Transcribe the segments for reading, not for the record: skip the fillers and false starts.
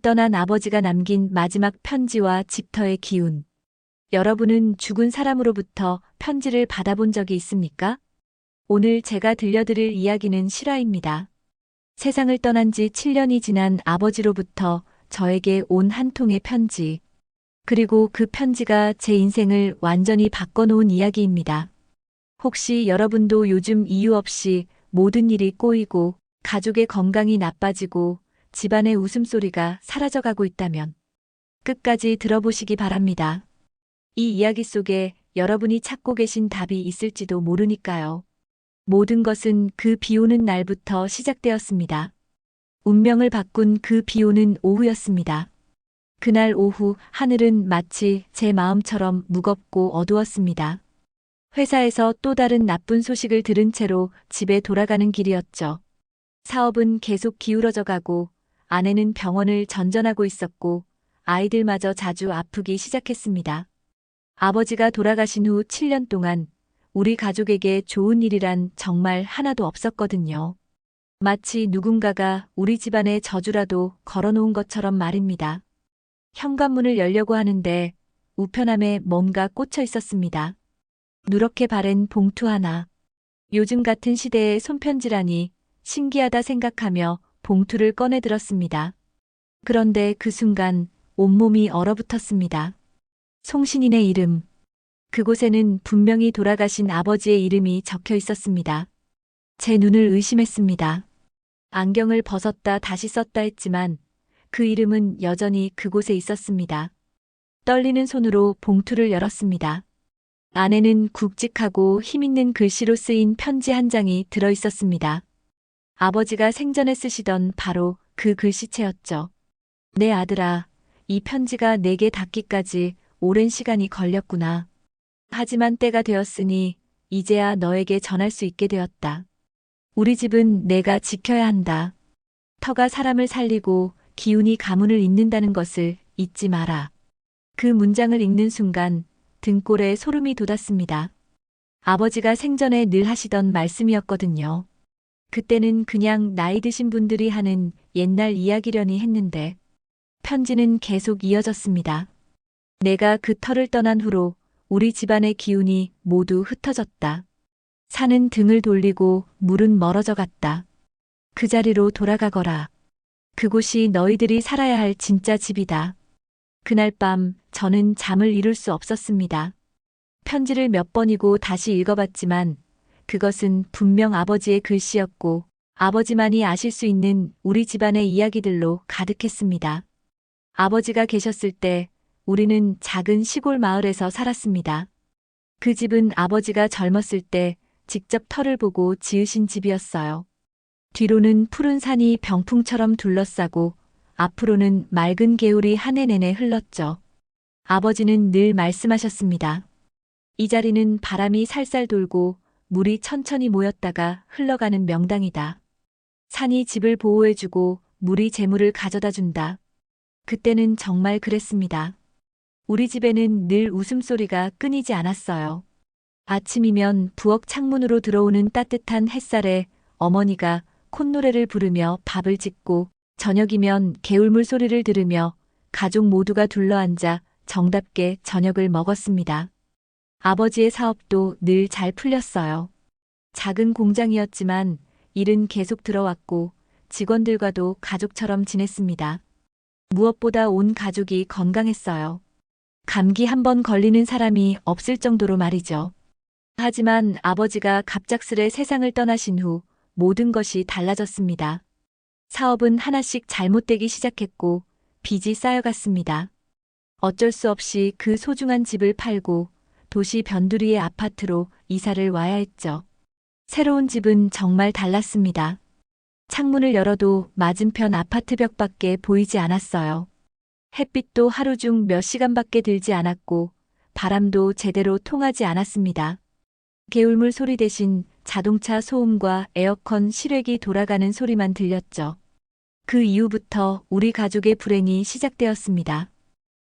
떠난 아버지가 남긴 마지막 편지와 집터의 기운. 여러분은 죽은 사람으로부터 편지를 받아본 적이 있습니까? 오늘 제가 들려드릴 이야기는 실화입니다. 세상을 떠난 지 7년이 지난 아버지로부터 저에게 온 한 통의 편지. 그리고 그 편지가 제 인생을 완전히 바꿔놓은 이야기입니다. 혹시 여러분도 요즘 이유 없이 모든 일이 꼬이고 가족의 건강이 나빠지고 집안의 웃음소리가 사라져가고 있다면 끝까지 들어보시기 바랍니다. 이 이야기 속에 여러분이 찾고 계신 답이 있을지도 모르니까요. 모든 것은 그 비 오는 날부터 시작되었습니다. 운명을 바꾼 그 비 오는 오후였습니다. 그날 오후 하늘은 마치 제 마음처럼 무겁고 어두웠습니다. 회사에서 또 다른 나쁜 소식을 들은 채로 집에 돌아가는 길이었죠. 사업은 계속 기울어져 가고 아내는 병원을 전전하고 있었고 아이들마저 자주 아프기 시작했습니다. 아버지가 돌아가신 후 7년 동안 우리 가족에게 좋은 일이란 정말 하나도 없었거든요. 마치 누군가가 우리 집안에 저주라도 걸어놓은 것처럼 말입니다. 현관문을 열려고 하는데 우편함에 뭔가 꽂혀 있었습니다. 누렇게 바랜 봉투 하나. 요즘 같은 시대에 손편지라니 신기하다 생각하며 봉투를 꺼내 들었습니다. 그런데 그 순간 온몸이 얼어붙었습니다. 송신인의 이름. 그곳에는 분명히 돌아가신 아버지의 이름이 적혀 있었습니다. 제 눈을 의심했습니다. 안경을 벗었다 다시 썼다 했지만 그 이름은 여전히 그곳에 있었습니다. 떨리는 손으로 봉투를 열었습니다. 안에는 굵직하고 힘있는 글씨로 쓰인 편지 한 장이 들어 있었습니다. 아버지가 생전에 쓰시던 바로 그 글씨체였죠. 내 아들아, 이 편지가 내게 닿기까지 오랜 시간이 걸렸구나. 하지만 때가 되었으니 이제야 너에게 전할 수 있게 되었다. 우리 집은 내가 지켜야 한다. 터가 사람을 살리고 기운이 가문을 잇는다는 것을 잊지 마라. 그 문장을 읽는 순간 등골에 소름이 돋았습니다. 아버지가 생전에 늘 하시던 말씀이었거든요. 그때는 그냥 나이 드신 분들이 하는 옛날 이야기려니 했는데 편지는 계속 이어졌습니다. 내가 그 터를 떠난 후로 우리 집안의 기운이 모두 흩어졌다. 산은 등을 돌리고 물은 멀어져 갔다. 그 자리로 돌아가거라. 그곳이 너희들이 살아야 할 진짜 집이다. 그날 밤 저는 잠을 이룰 수 없었습니다. 편지를 몇 번이고 다시 읽어봤지만 그것은 분명 아버지의 글씨였고 아버지만이 아실 수 있는 우리 집안의 이야기들로 가득했습니다. 아버지가 계셨을 때 우리는 작은 시골 마을에서 살았습니다. 그 집은 아버지가 젊었을 때 직접 터를 보고 지으신 집이었어요. 뒤로는 푸른 산이 병풍처럼 둘러싸고 앞으로는 맑은 개울이 한 해 내내 흘렀죠. 아버지는 늘 말씀하셨습니다. 이 자리는 바람이 살살 돌고 물이 천천히 모였다가 흘러가는 명당이다. 산이 집을 보호해주고 물이 재물을 가져다 준다. 그때는 정말 그랬습니다. 우리 집에는 늘 웃음소리가 끊이지 않았어요. 아침이면 부엌 창문으로 들어오는 따뜻한 햇살에 어머니가 콧노래를 부르며 밥을 짓고 저녁이면 개울물 소리를 들으며 가족 모두가 둘러앉아 정답게 저녁을 먹었습니다. 아버지의 사업도 늘 잘 풀렸어요. 작은 공장이었지만 일은 계속 들어왔고 직원들과도 가족처럼 지냈습니다. 무엇보다 온 가족이 건강했어요. 감기 한 번 걸리는 사람이 없을 정도로 말이죠. 하지만 아버지가 갑작스레 세상을 떠나신 후 모든 것이 달라졌습니다. 사업은 하나씩 잘못되기 시작했고 빚이 쌓여갔습니다. 어쩔 수 없이 그 소중한 집을 팔고 도시 변두리의 아파트로 이사를 와야 했죠. 새로운 집은 정말 달랐습니다. 창문을 열어도 맞은편 아파트 벽밖에 보이지 않았어요. 햇빛도 하루 중 몇 시간밖에 들지 않았고 바람도 제대로 통하지 않았습니다. 개울물 소리 대신 자동차 소음과 에어컨 실외기 돌아가는 소리만 들렸죠. 그 이후부터 우리 가족의 불행이 시작되었습니다.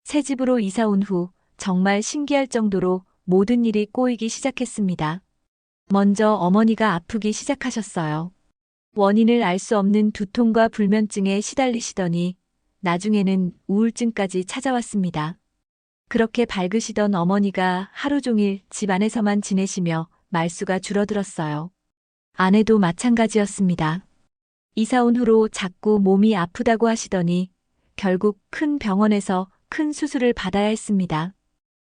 새 집으로 이사 온 후 정말 신기할 정도로 모든 일이 꼬이기 시작했습니다. 먼저 어머니가 아프기 시작하셨어요. 원인을 알 수 없는 두통과 불면증에 시달리시더니 나중에는 우울증까지 찾아왔습니다. 그렇게 밝으시던 어머니가 하루 종일 집 안에서만 지내시며 말수가 줄어들었어요. 아내도 마찬가지였습니다. 이사 온 후로 자꾸 몸이 아프다고 하시더니 결국 큰 병원에서 큰 수술을 받아야 했습니다.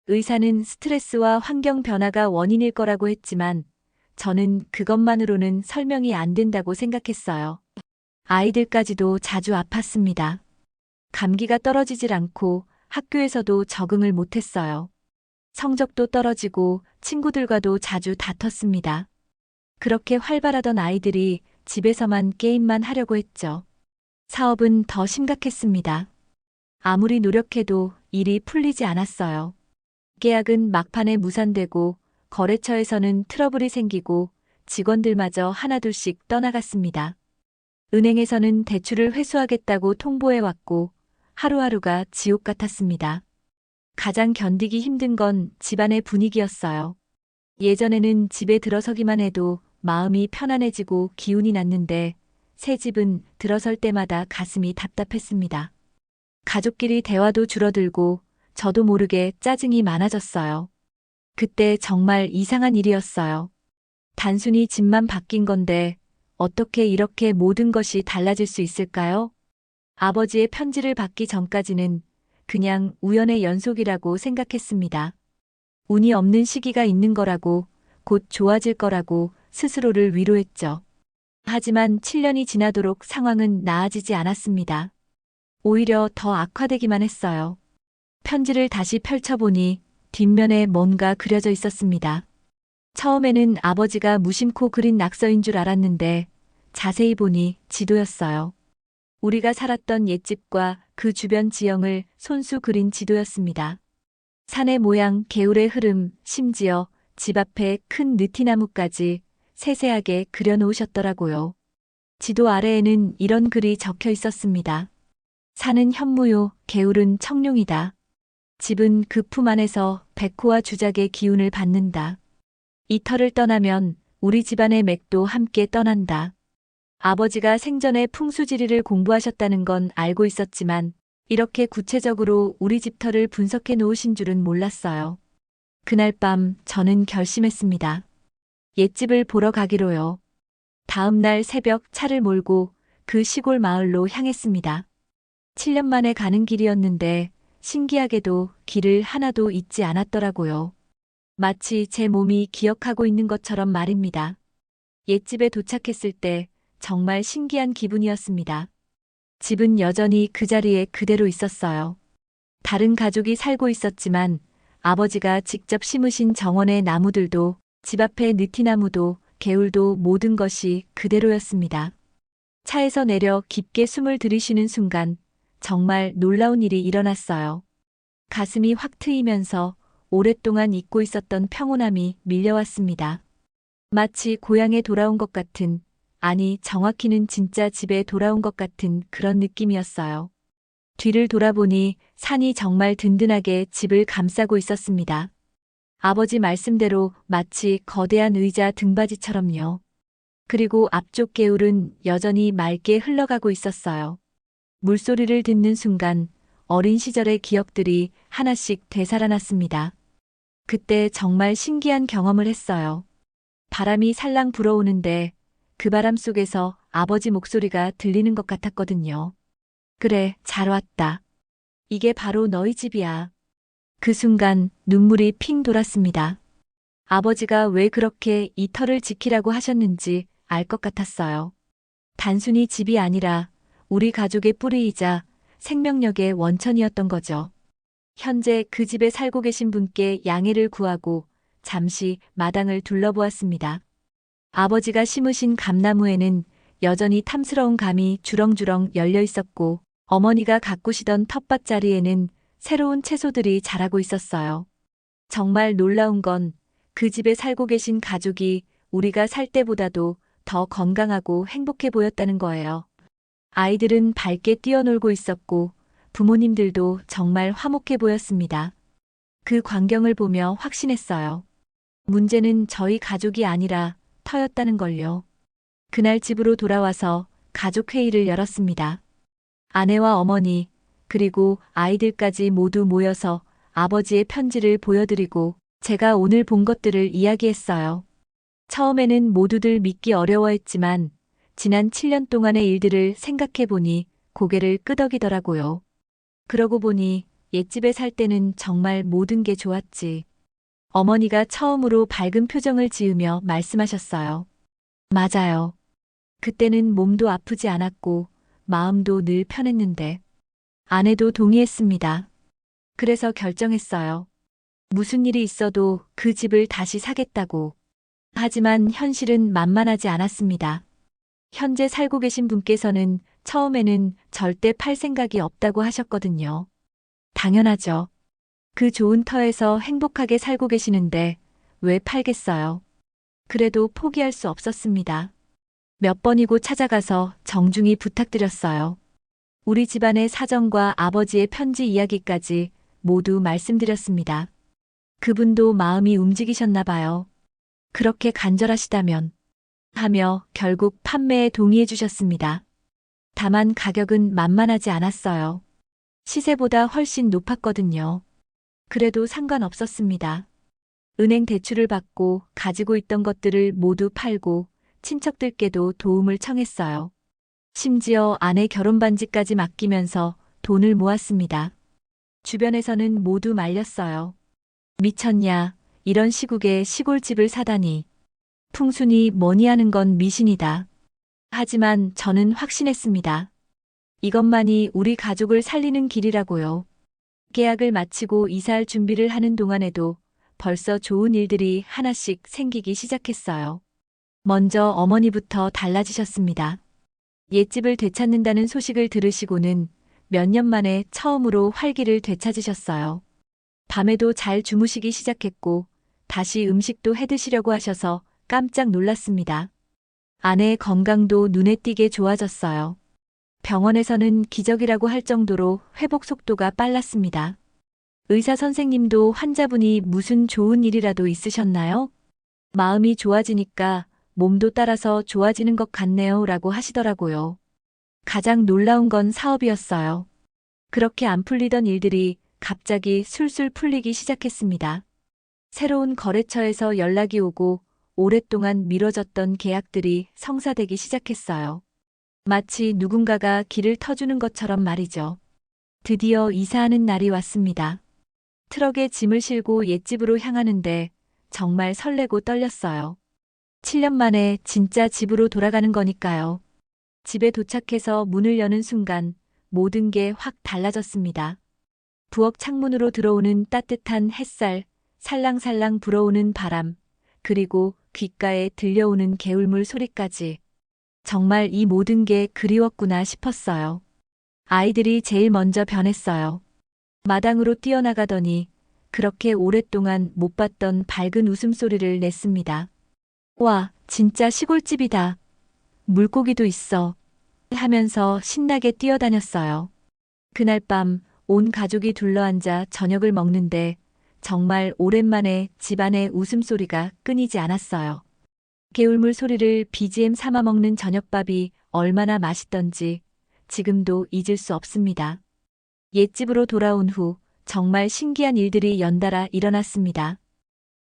의사는 스트레스와 환경 변화가 원인일 거라고 했지만 저는 그것만으로는 설명이 안 된다고 생각했어요. 아이들까지도 자주 아팠습니다. 감기가 떨어지질 않고 학교에서도 적응을 못했어요. 성적도 떨어지고 친구들과도 자주 다퉜습니다. 그렇게 활발하던 아이들이 집에서만 게임만 하려고 했죠. 사업은 더 심각했습니다. 아무리 노력해도 일이 풀리지 않았어요. 계약은 막판에 무산되고 거래처에서는 트러블이 생기고 직원들마저 하나둘씩 떠나갔습니다. 은행에서는 대출을 회수하겠다고 통보해왔고 하루하루가 지옥 같았습니다. 가장 견디기 힘든 건 집안의 분위기였어요. 예전에는 집에 들어서기만 해도 마음이 편안해지고 기운이 났는데 새 집은 들어설 때마다 가슴이 답답했습니다. 가족끼리 대화도 줄어들고 저도 모르게 짜증이 많아졌어요. 그때 정말 이상한 일이었어요. 단순히 집만 바뀐 건데 어떻게 이렇게 모든 것이 달라질 수 있을까요? 아버지의 편지를 받기 전까지는 그냥 우연의 연속이라고 생각했습니다. 운이 없는 시기가 있는 거라고, 곧 좋아질 거라고 스스로를 위로했죠. 하지만 7년이 지나도록 상황은 나아지지 않았습니다. 오히려 더 악화되기만 했어요. 편지를 다시 펼쳐보니 뒷면에 뭔가 그려져 있었습니다. 처음에는 아버지가 무심코 그린 낙서인 줄 알았는데 자세히 보니 지도였어요. 우리가 살았던 옛집과 그 주변 지형을 손수 그린 지도였습니다. 산의 모양, 개울의 흐름, 심지어 집 앞에 큰 느티나무까지 세세하게 그려놓으셨더라고요. 지도 아래에는 이런 글이 적혀 있었습니다. 산은 현무요, 개울은 청룡이다. 집은 그 품 안에서 백호와 주작의 기운을 받는다. 이 터를 떠나면 우리 집안의 맥도 함께 떠난다. 아버지가 생전에 풍수지리를 공부하셨다는 건 알고 있었지만 이렇게 구체적으로 우리 집 터를 분석해 놓으신 줄은 몰랐어요. 그날 밤 저는 결심했습니다. 옛집을 보러 가기로요. 다음 날 새벽 차를 몰고 그 시골 마을로 향했습니다. 7년 만에 가는 길이었는데 신기하게도 길을 하나도 잊지 않았더라고요. 마치 제 몸이 기억하고 있는 것처럼 말입니다. 옛집에 도착했을 때 정말 신기한 기분이었습니다. 집은 여전히 그 자리에 그대로 있었어요. 다른 가족이 살고 있었지만 아버지가 직접 심으신 정원의 나무들도 집 앞의 느티나무도 개울도 모든 것이 그대로였습니다. 차에서 내려 깊게 숨을 들이쉬는 순간 정말 놀라운 일이 일어났어요. 가슴이 확 트이면서 오랫동안 잊고 있었던 평온함이 밀려왔습니다. 마치 고향에 돌아온 것 같은, 아니 정확히는 진짜 집에 돌아온 것 같은 그런 느낌이었어요. 뒤를 돌아보니 산이 정말 든든하게 집을 감싸고 있었습니다. 아버지 말씀대로 마치 거대한 의자 등받이처럼요. 그리고 앞쪽 개울은 여전히 맑게 흘러가고 있었어요. 물소리를 듣는 순간 어린 시절의 기억들이 하나씩 되살아났습니다. 그때 정말 신기한 경험을 했어요. 바람이 살랑 불어오는데 그 바람 속에서 아버지 목소리가 들리는 것 같았거든요. 그래, 잘 왔다. 이게 바로 너희 집이야. 그 순간 눈물이 핑 돌았습니다. 아버지가 왜 그렇게 이 터를 지키라고 하셨는지 알 것 같았어요. 단순히 집이 아니라 우리 가족의 뿌리이자 생명력의 원천이었던 거죠. 현재 그 집에 살고 계신 분께 양해를 구하고 잠시 마당을 둘러보았습니다. 아버지가 심으신 감나무에는 여전히 탐스러운 감이 주렁주렁 열려 있었고 어머니가 가꾸시던 텃밭 자리에는 새로운 채소들이 자라고 있었어요. 정말 놀라운 건 그 집에 살고 계신 가족이 우리가 살 때보다도 더 건강하고 행복해 보였다는 거예요. 아이들은 밝게 뛰어놀고 있었고 부모님들도 정말 화목해 보였습니다. 그 광경을 보며 확신했어요. 문제는 저희 가족이 아니라 터였다는 걸요. 그날 집으로 돌아와서 가족 회의를 열었습니다. 아내와 어머니, 그리고 아이들까지 모두 모여서 아버지의 편지를 보여드리고 제가 오늘 본 것들을 이야기했어요. 처음에는 모두들 믿기 어려워했지만 지난 7년 동안의 일들을 생각해 보니 고개를 끄덕이더라고요. 그러고 보니 옛집에 살 때는 정말 모든 게 좋았지. 어머니가 처음으로 밝은 표정을 지으며 말씀하셨어요. 맞아요. 그때는 몸도 아프지 않았고 마음도 늘 편했는데 아내도 동의했습니다. 그래서 결정했어요. 무슨 일이 있어도 그 집을 다시 사겠다고. 하지만 현실은 만만하지 않았습니다. 현재 살고 계신 분께서는 처음에는 절대 팔 생각이 없다고 하셨거든요. 당연하죠. 그 좋은 터에서 행복하게 살고 계시는데 왜 팔겠어요? 그래도 포기할 수 없었습니다. 몇 번이고 찾아가서 정중히 부탁드렸어요. 우리 집안의 사정과 아버지의 편지 이야기까지 모두 말씀드렸습니다. 그분도 마음이 움직이셨나 봐요. 그렇게 간절하시다면 하며 결국 판매에 동의해 주셨습니다. 다만 가격은 만만하지 않았어요. 시세보다 훨씬 높았거든요. 그래도 상관없었습니다. 은행 대출을 받고 가지고 있던 것들을 모두 팔고 친척들께도 도움을 청했어요. 심지어 아내 결혼 반지까지 맡기면서 돈을 모았습니다. 주변에서는 모두 말렸어요. 미쳤냐, 이런 시국에 시골집을 사다니. 풍순이 뭐니 하는 건 미신이다. 하지만 저는 확신했습니다. 이것만이 우리 가족을 살리는 길이라고요. 계약을 마치고 이사할 준비를 하는 동안에도 벌써 좋은 일들이 하나씩 생기기 시작했어요. 먼저 어머니부터 달라지셨습니다. 옛집을 되찾는다는 소식을 들으시고는 몇 년 만에 처음으로 활기를 되찾으셨어요. 밤에도 잘 주무시기 시작했고 다시 음식도 해드시려고 하셔서 깜짝 놀랐습니다. 아내의 건강도 눈에 띄게 좋아졌어요. 병원에서는 기적이라고 할 정도로 회복 속도가 빨랐습니다. 의사 선생님도 환자분이 무슨 좋은 일이라도 있으셨나요? 마음이 좋아지니까 몸도 따라서 좋아지는 것 같네요 라고 하시더라고요. 가장 놀라운 건 사업이었어요. 그렇게 안 풀리던 일들이 갑자기 술술 풀리기 시작했습니다. 새로운 거래처에서 연락이 오고 오랫동안 미뤄졌던 계약들이 성사되기 시작했어요. 마치 누군가가 길을 터주는 것처럼 말이죠. 드디어 이사하는 날이 왔습니다. 트럭에 짐을 싣고 옛집으로 향하는데 정말 설레고 떨렸어요. 7년 만에 진짜 집으로 돌아가는 거니까요. 집에 도착해서 문을 여는 순간 모든 게 확 달라졌습니다. 부엌 창문으로 들어오는 따뜻한 햇살, 살랑살랑 불어오는 바람, 그리고 귓가에 들려오는 개울물 소리까지. 정말 이 모든 게 그리웠구나 싶었어요. 아이들이 제일 먼저 변했어요. 마당으로 뛰어나가더니 그렇게 오랫동안 못 봤던 밝은 웃음소리를 냈습니다. 와, 진짜 시골집이다. 물고기도 있어. 하면서 신나게 뛰어다녔어요. 그날 밤 온 가족이 둘러앉아 저녁을 먹는데 정말 오랜만에 집안의 웃음소리가 끊이지 않았어요. 개울물 소리를 BGM 삼아 먹는 저녁밥이 얼마나 맛있던지 지금도 잊을 수 없습니다. 옛집으로 돌아온 후 정말 신기한 일들이 연달아 일어났습니다.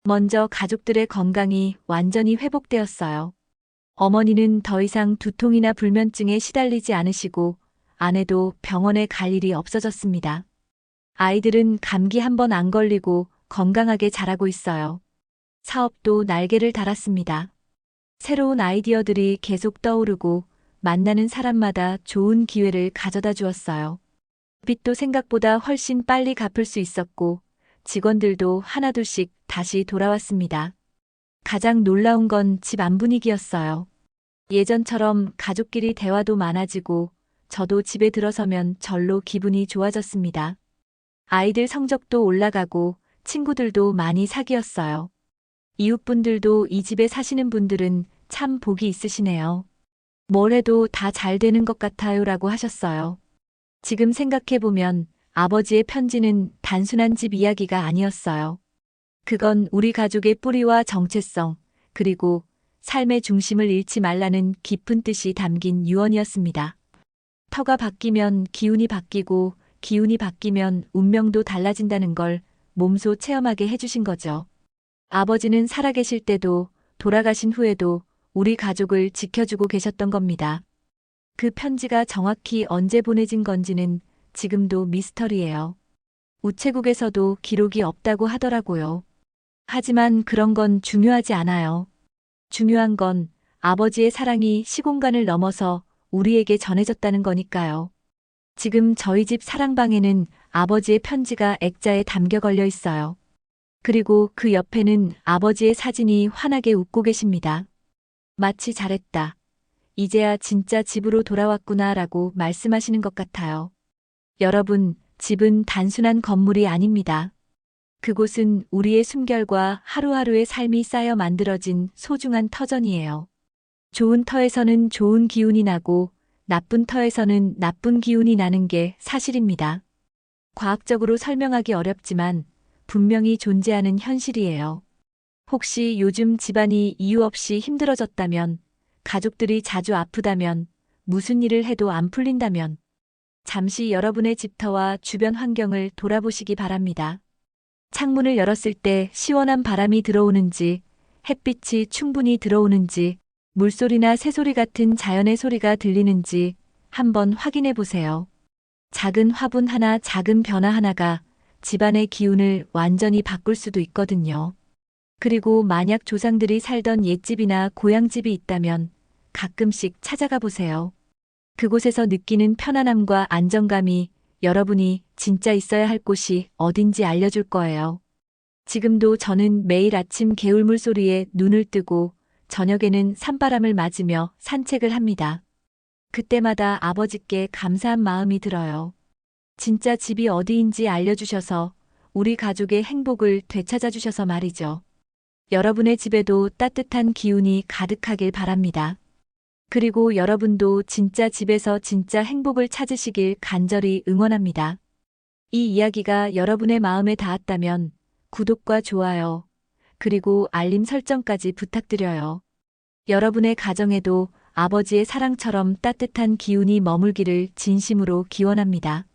먼저 가족들의 건강이 완전히 회복되었어요. 어머니는 더 이상 두통이나 불면증에 시달리지 않으시고 아내도 병원에 갈 일이 없어졌습니다. 아이들은 감기 한 번 안 걸리고 건강하게 자라고 있어요. 사업도 날개를 달았습니다. 새로운 아이디어들이 계속 떠오르고 만나는 사람마다 좋은 기회를 가져다 주었어요. 빚도 생각보다 훨씬 빨리 갚을 수 있었고 직원들도 하나둘씩 다시 돌아왔습니다. 가장 놀라운 건 집 안 분위기였어요. 예전처럼 가족끼리 대화도 많아지고 저도 집에 들어서면 절로 기분이 좋아졌습니다. 아이들 성적도 올라가고 친구들도 많이 사귀었어요. 이웃분들도 이 집에 사시는 분들은 참 복이 있으시네요. 뭘 해도 다 잘 되는 것 같아요 라고 하셨어요. 지금 생각해보면 아버지의 편지는 단순한 집 이야기가 아니었어요. 그건 우리 가족의 뿌리와 정체성, 그리고 삶의 중심을 잃지 말라는 깊은 뜻이 담긴 유언이었습니다. 터가 바뀌면 기운이 바뀌고 기운이 바뀌면 운명도 달라진다는 걸 몸소 체험하게 해주신 거죠. 아버지는 살아계실 때도 돌아가신 후에도 우리 가족을 지켜주고 계셨던 겁니다. 그 편지가 정확히 언제 보내진 건지는 지금도 미스터리예요. 우체국에서도 기록이 없다고 하더라고요. 하지만 그런 건 중요하지 않아요. 중요한 건 아버지의 사랑이 시공간을 넘어서 우리에게 전해졌다는 거니까요. 지금 저희 집 사랑방에는 아버지의 편지가 액자에 담겨 걸려 있어요. 그리고 그 옆에는 아버지의 사진이 환하게 웃고 계십니다. 마치 잘했다. 이제야 진짜 집으로 돌아왔구나 라고 말씀하시는 것 같아요. 여러분, 집은 단순한 건물이 아닙니다. 그곳은 우리의 숨결과 하루하루의 삶이 쌓여 만들어진 소중한 터전이에요. 좋은 터에서는 좋은 기운이 나고 나쁜 터에서는 나쁜 기운이 나는 게 사실입니다. 과학적으로 설명하기 어렵지만 분명히 존재하는 현실이에요. 혹시 요즘 집안이 이유 없이 힘들어졌다면, 가족들이 자주 아프다면, 무슨 일을 해도 안 풀린다면, 잠시 여러분의 집터와 주변 환경을 돌아보시기 바랍니다. 창문을 열었을 때 시원한 바람이 들어오는지, 햇빛이 충분히 들어오는지, 물소리나 새소리 같은 자연의 소리가 들리는지 한번 확인해 보세요. 작은 화분 하나, 작은 변화 하나가 집안의 기운을 완전히 바꿀 수도 있거든요. 그리고 만약 조상들이 살던 옛집이나 고향집이 있다면 가끔씩 찾아가 보세요. 그곳에서 느끼는 편안함과 안정감이 여러분이 진짜 있어야 할 곳이 어딘지 알려줄 거예요. 지금도 저는 매일 아침 개울물 소리에 눈을 뜨고 저녁에는 산바람을 맞으며 산책을 합니다. 그때마다 아버지께 감사한 마음이 들어요. 진짜 집이 어디인지 알려주셔서 우리 가족의 행복을 되찾아 주셔서 말이죠. 여러분의 집에도 따뜻한 기운이 가득하길 바랍니다. 그리고 여러분도 진짜 집에서 진짜 행복을 찾으시길 간절히 응원합니다. 이 이야기가 여러분의 마음에 닿았다면 구독과 좋아요, 그리고 알림 설정까지 부탁드려요. 여러분의 가정에도 아버지의 사랑처럼 따뜻한 기운이 머물기를 진심으로 기원합니다.